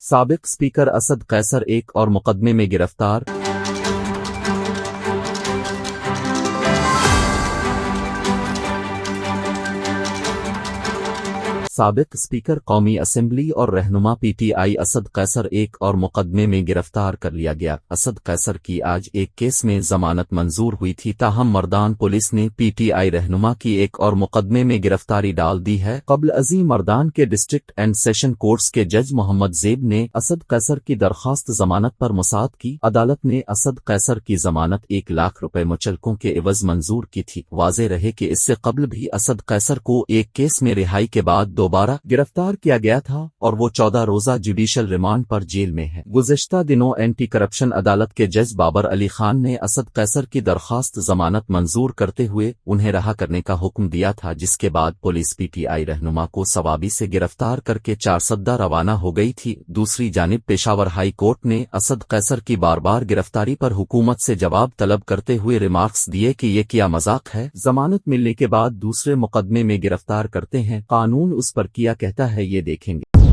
سابق اسپیکر اسد قیصر ایک اور مقدمے میں گرفتار۔ سابق اسپیکر قومی اسمبلی اور رہنما پی ٹی آئی اسد قیصر ایک اور مقدمے میں گرفتار کر لیا گیا۔ اسد قیصر کی آج ایک کیس میں ضمانت منظور ہوئی تھی، تاہم مردان پولیس نے پی ٹی آئی رہنما کی ایک اور مقدمے میں گرفتاری ڈال دی ہے۔ قبل ازیں مردان کے ڈسٹرکٹ اینڈ سیشن کورٹس کے جج محمد زیب نے اسد قیصر کی درخواست ضمانت پر مساعد کی۔ عدالت نے اسد قیصر کی ضمانت 1,00,000 روپے مچلقوں کے عوض منظور کی تھی۔ واضح رہے کہ اس سے قبل بھی اسد قیصر کو ایک کیس میں رہائی کے بعد دوبارہ گرفتار کیا گیا تھا اور وہ 14 روزہ جوڈیشل ریمانڈ پر جیل میں ہے۔ گزشتہ دنوں اینٹی کرپشن عدالت کے جج بابر علی خان نے اسد قیصر کی درخواست ضمانت منظور کرتے ہوئے انہیں رہا کرنے کا حکم دیا تھا، جس کے بعد پولیس پی ٹی آئی رہنما کو صوابی سے گرفتار کر کے 4 روانہ ہو گئی تھی۔ دوسری جانب پشاور ہائی کورٹ نے اسد قیصر کی بار بار گرفتاری پر حکومت سے جواب طلب کرتے ہوئے ریمارکس دیے کہ یہ کیا مذاق ہے، ضمانت ملنے کے بعد دوسرے مقدمے میں گرفتار کرتے ہیں، قانون اس پر کیا کہتا ہے یہ دیکھیں گے۔